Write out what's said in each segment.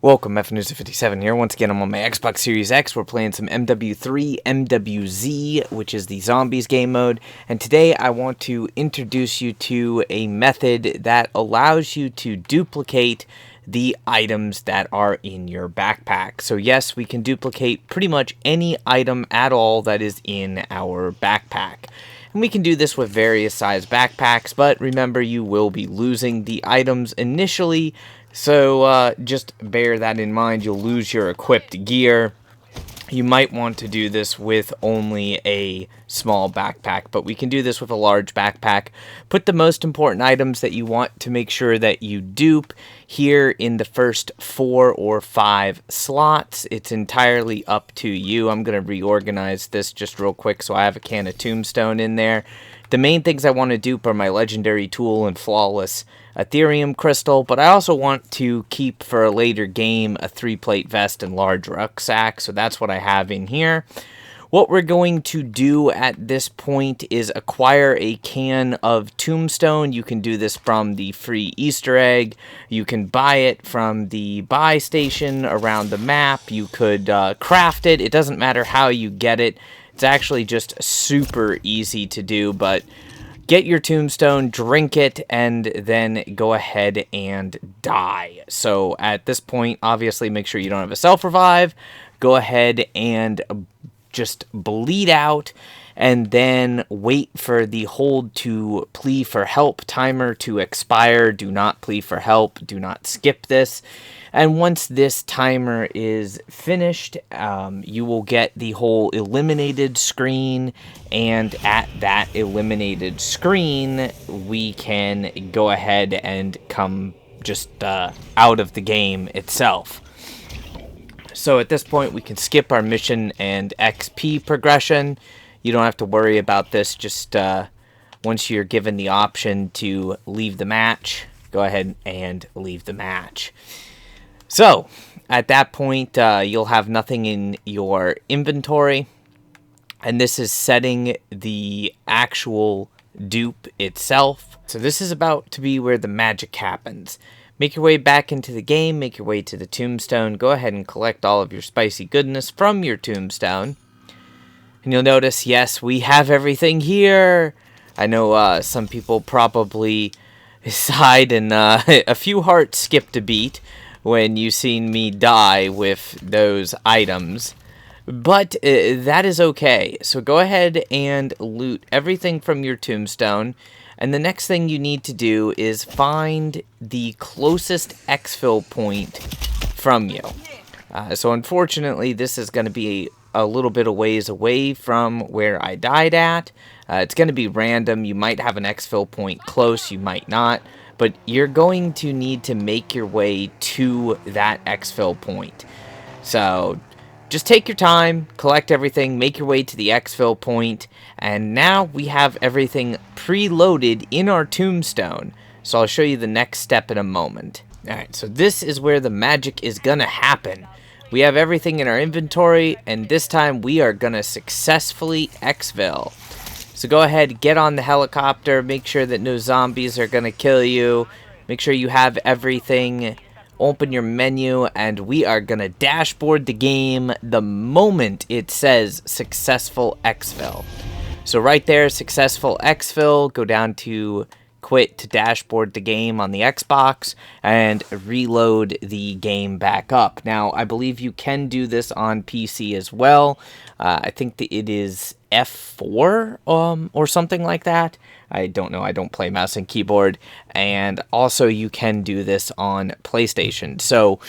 Welcome, MWZ57 here. Once again, I'm on my Xbox Series X. We're playing some MW3 MWZ, which is the Zombies game mode. And today I want to introduce you to a method that allows you to duplicate the items that are in your backpack. So yes, we can duplicate pretty much any item at all that is in our backpack. And we can do this with various size backpacks, but remember, you will be losing the items initially. So just bear that in mind. You'll lose your equipped gear. You might want to do this with only a small backpack, but we can do this with a large backpack. Put the most important items that you want to make sure that you dupe here in the first 4 or 5 slots. It's entirely up to you. I'm going to reorganize this just real quick so I have a can of tombstone in there. The main things I want to dupe are my legendary tool and flawless Ethereum crystal, but I also want to keep for a later game a 3-plate vest and large rucksack, so that's what I have in here. What we're going to do at this point is acquire a can of tombstone. You can do this from the free Easter egg. You can buy it from the buy station around the map. You could craft it. It doesn't matter how you get it. It's actually just super easy to do, but get your tombstone, drink it, and then go ahead and die. So at this point, obviously, make sure you don't have a self-revive. Go ahead and just bleed out, and then wait for the hold to plea for help timer to expire. Do not plea for help. Do not skip this. And once this timer is finished, you will get the whole eliminated screen, and at that eliminated screen, we can go ahead and come just out of the game itself. So at this point, we can skip our mission and XP progression. You don't have to worry about this. Just once you're given the option to leave the match, go ahead and leave the match. So, at that point, you'll have nothing in your inventory, and this is setting the actual dupe itself. So this is about to be where the magic happens. Make your way back into the game, make your way to the tombstone, go ahead and collect all of your spicy goodness from your tombstone. And you'll notice, yes, we have everything here. I know some people probably sighed and a few hearts skipped a beat when you seen me die with those items, but that is okay. So go ahead and loot everything from your tombstone, and the next thing you need to do is find the closest exfil point from you. So unfortunately, this is going to be a little bit of ways away from where I died at. It's going to be random. You might have an exfil point close, you might not. But you're going to need to make your way to that exfil point. So just take your time, collect everything, make your way to the exfil point, and now we have everything preloaded in our tombstone. So I'll show you the next step in a moment. Alright, so this is where the magic is gonna happen. We have everything in our inventory, and this time we are gonna successfully exfil. So go ahead, get on the helicopter, make sure that no zombies are going to kill you, make sure you have everything, open your menu, and we are going to dashboard the game the moment it says successful exfil. So right there, successful exfil, go down to quit to dashboard the game on the Xbox and reload the game back up. Now, I believe you can do this on PC as well. I think that it is F4 or something like that. I don't know. I don't play mouse and keyboard. And also you can do this on PlayStation. So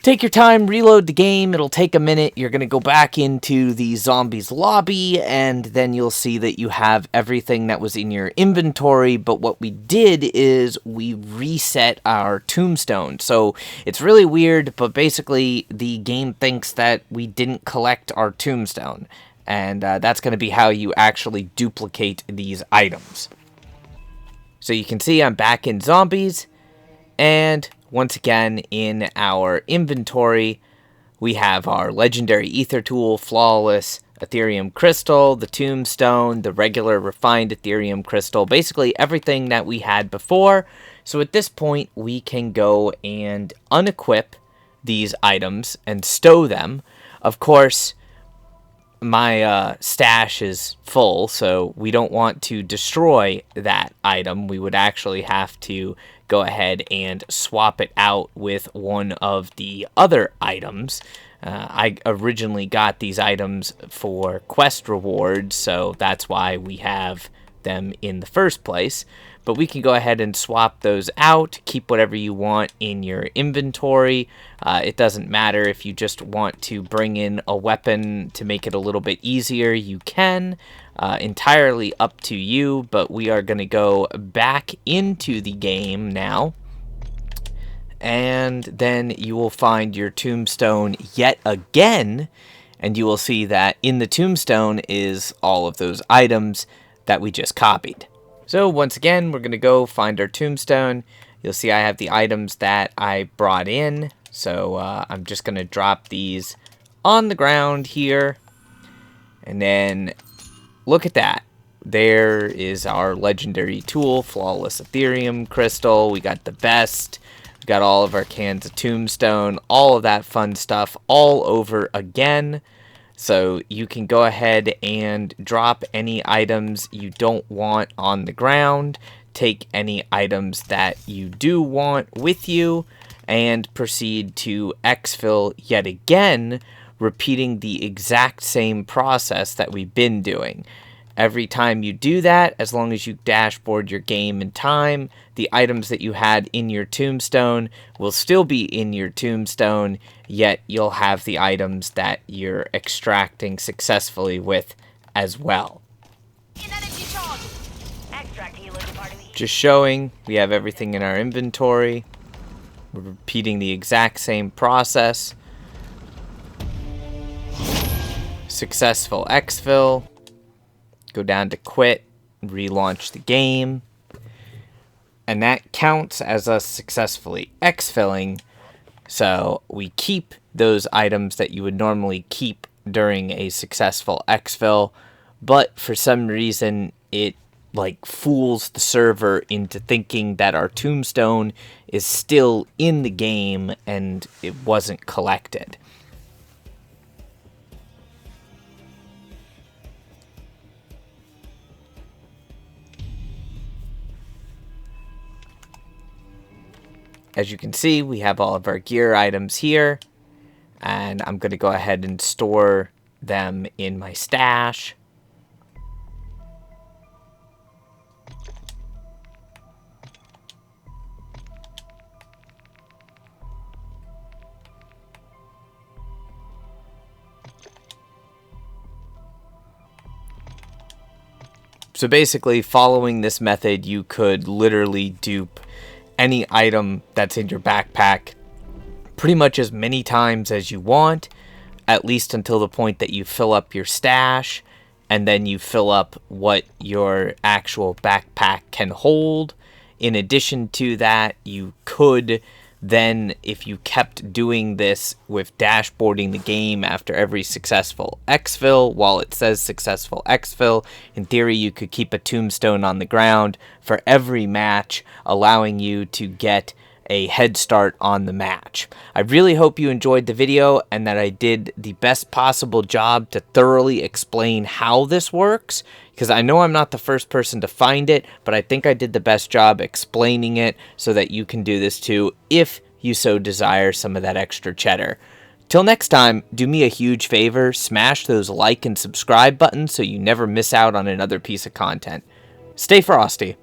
take your time, reload the game. It'll take a minute. You're going to go back into the zombies lobby, and then you'll see that you have everything that was in your inventory. But what we did is we reset our tombstone. So it's really weird, but basically the game thinks that we didn't collect our tombstone. And that's going to be how you actually duplicate these items. So you can see I'm back in zombies, and once again in our inventory we have our legendary ether tool, flawless Ethereum crystal, the tombstone, the regular refined Ethereum crystal, basically everything that we had before. So at this point we can go and unequip these items and stow them. Of course, my stash is full, so we don't want to destroy that item. We would actually have to go ahead and swap it out with one of the other items. I originally got these items for quest rewards, so that's why we have them in the first place. But we can go ahead and swap those out, keep whatever you want in your inventory. It doesn't matter if you just want to bring in a weapon to make it a little bit easier, you can. Entirely up to you, but we are going to go back into the game now. And then you will find your tombstone yet again, and you will see that in the tombstone is all of those items that we just copied. So once again, we're going to go find our tombstone. You'll see I have the items that I brought in. So I'm just going to drop these on the ground here. And then look at that. There is our legendary tool, Flawless Ethereum Crystal. We got the vest. We got all of our cans of tombstone. All of that fun stuff all over again. So you can go ahead and drop any items you don't want on the ground, take any items that you do want with you, and proceed to exfil yet again, repeating the exact same process that we've been doing. Every time you do that, as long as you dashboard your game in time, the items that you had in your tombstone will still be in your tombstone, yet you'll have the items that you're extracting successfully with as well. Just showing we have everything in our inventory. We're repeating the exact same process. Successful exfil. Go down to quit, relaunch the game, and that counts as us successfully exfilling. So we keep those items that you would normally keep during a successful exfil, but for some reason it fools the server into thinking that our tombstone is still in the game and it wasn't collected. As you can see, we have all of our gear items here, and I'm going to go ahead and store them in my stash. So basically, following this method, you could literally dupe any item that's in your backpack pretty much as many times as you want, at least until the point that you fill up your stash, and then you fill up what your actual backpack can hold. In addition to that, you could then, if you kept doing this with dashboarding the game after every successful exfil, while it says successful exfil, in theory you could keep a tombstone on the ground for every match, allowing you to get a head start on the match. I really hope you enjoyed the video and that I did the best possible job to thoroughly explain how this works, because I know I'm not the first person to find it, but I think I did the best job explaining it so that you can do this too if you so desire some of that extra cheddar. Till next time, do me a huge favor, smash those like and subscribe buttons so you never miss out on another piece of content. Stay frosty.